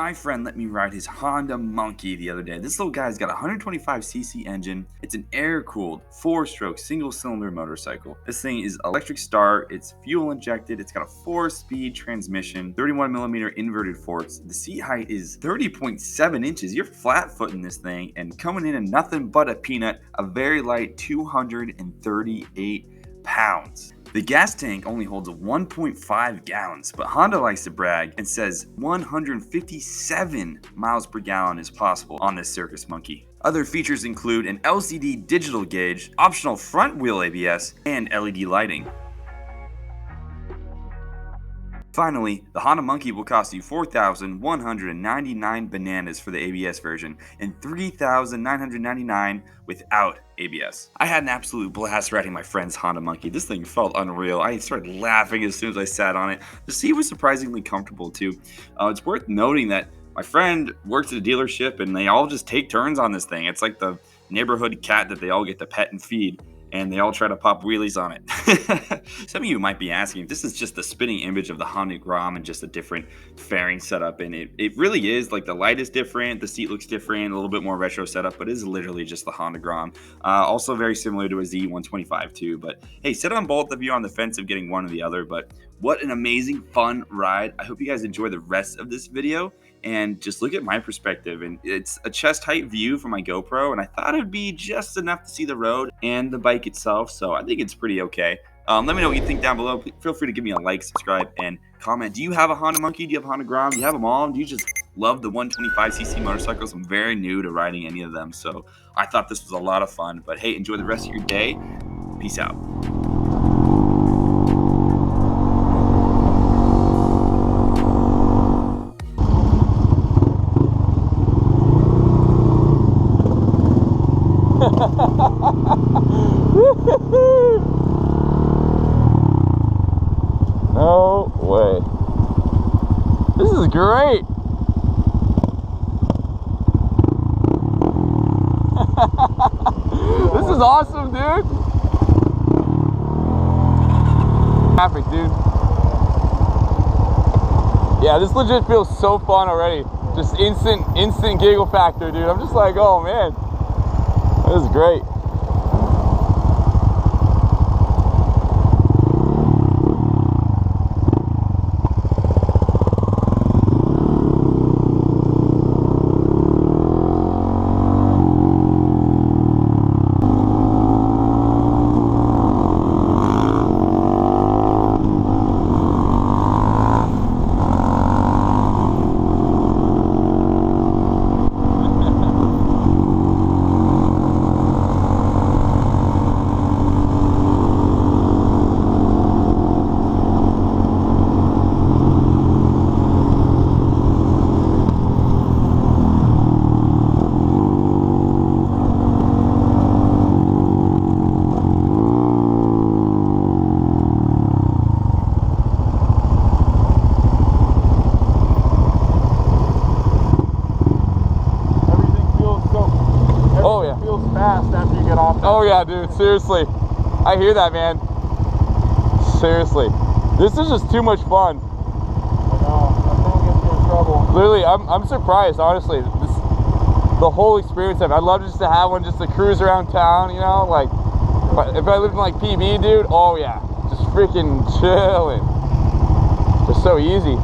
my friend let me ride his Honda Monkey the other day. This little guy's got a 125cc engine. It's an air-cooled, 4-stroke, single-cylinder motorcycle. This thing is electric start, it's fuel injected, it's got a 4-speed transmission, 31mm inverted forks. The seat height is 30.7 inches. You're flat-footing this thing, and coming in at nothing but a peanut, a very light 238 pounds. The gas tank only holds 1.5 gallons, but Honda likes to brag and says 157 miles per gallon is possible on this Circus Monkey. Other features include an LCD digital gauge, optional front wheel ABS, and LED lighting. Finally, the Honda Monkey will cost you $4,199 bananas for the ABS version and $3,999 without ABS. I had an absolute blast riding my friend's Honda Monkey. This thing felt unreal. I started laughing as soon as I sat on it. The seat was surprisingly comfortable too. It's worth noting that my friend works at a dealership and they all just take turns on this thing. It's like the neighborhood cat that they all get to pet and feed, and they all try to pop wheelies on it. Some of you might be asking if this is just the spinning image of the Honda Grom and just a different fairing setup, and it really is. Like, the light is different, the seat looks different, a little bit more retro setup, but it is literally just the Honda Grom. Also very similar to a Z125 too, but hey, sit on both if you're on the fence of getting one or the other. But what an amazing, fun ride. I hope you guys enjoy the rest of this video and just look at my perspective. And it's a chest height view from my GoPro, and I thought it'd be just enough to see the road and the bike itself, so I think it's pretty okay. Let me know what you think down below. Feel free to give me a like, subscribe, and comment. Do you have a Honda Monkey? Do you have a Honda Grom? Do you have them all? Do you just love the 125cc motorcycles? I'm very new to riding any of them, so I thought this was a lot of fun. But hey, enjoy the rest of your day. Peace out. No way. This is great. This is awesome, dude. Traffic, dude. Yeah, this legit feels so fun already. Just instant giggle factor, dude. I'm just like, oh man, this is great. Oh yeah, dude, seriously. I hear that, man. Seriously. This is just too much fun. I know. I think it's in trouble. Literally, I'm surprised, honestly. The whole experience of it. I'd love just to have one just to cruise around town, you know? Like, if I lived in like PB, dude, oh yeah. Just freaking chilling. Just so easy.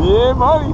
Yeah, buddy.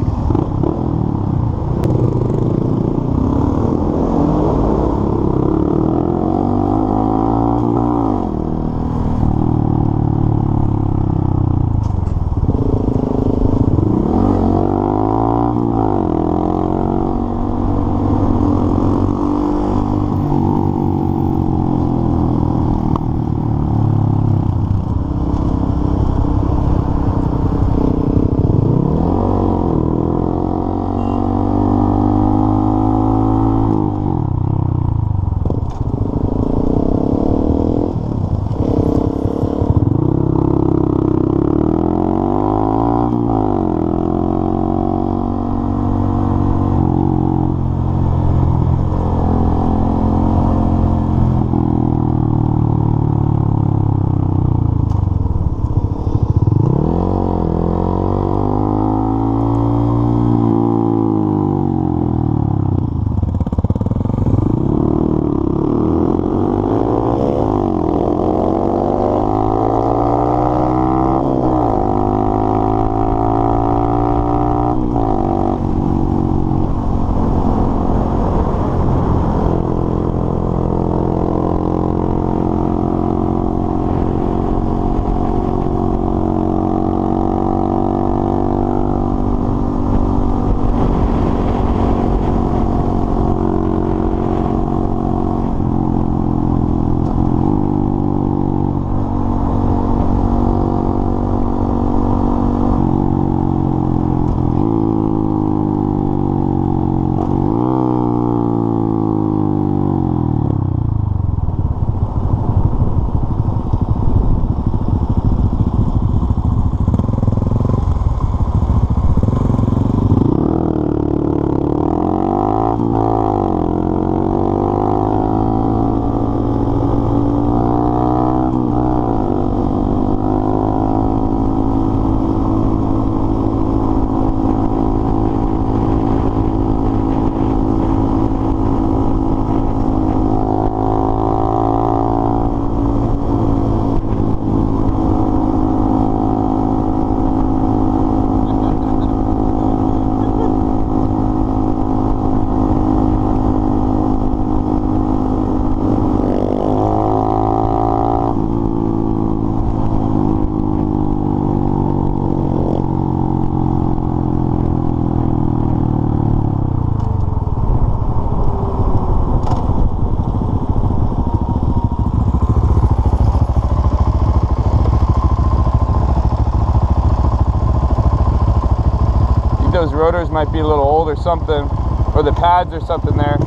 those rotors might be a little old or something, or the pads or something there.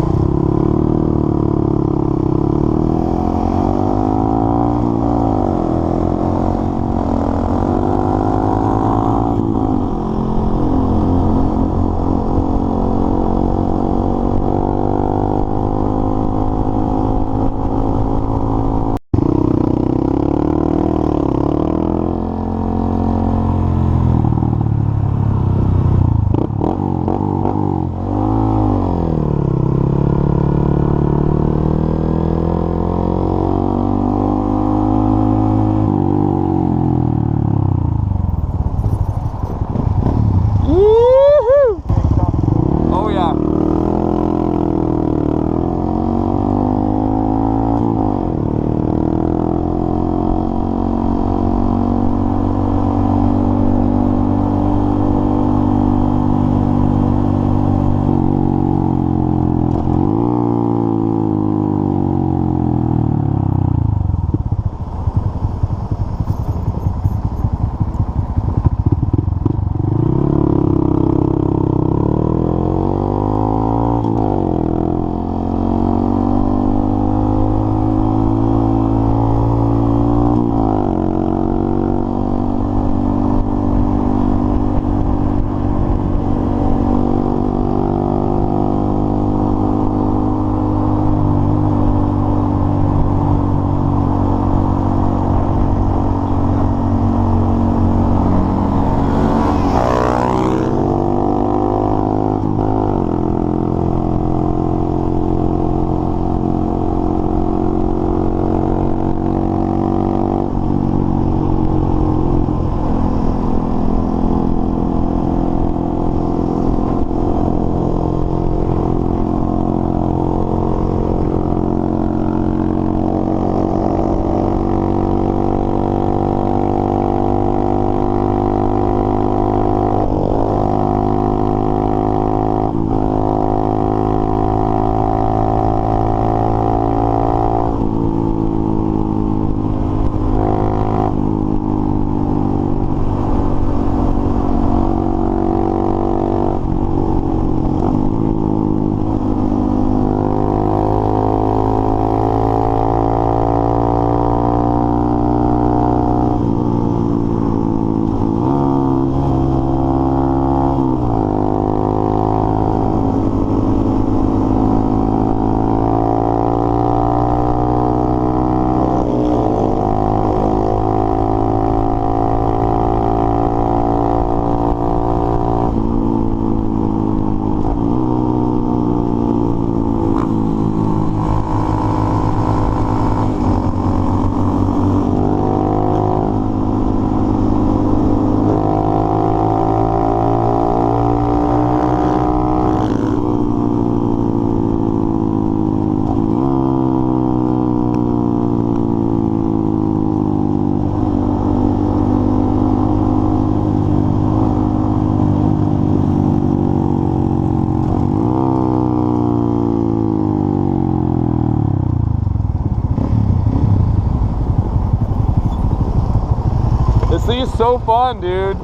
This thing is so fun, dude.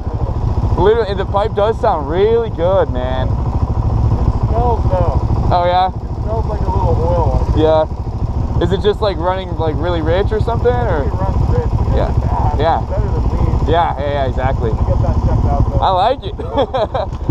Literally, and the pipe does sound really good, man. It smells though. Oh yeah? It smells like a little oil. Yeah. Is it just like running like really rich or something? Or? It runs rich. Yeah. Yeah. It's better than lean. Yeah, exactly. Get that checked out though. I like it.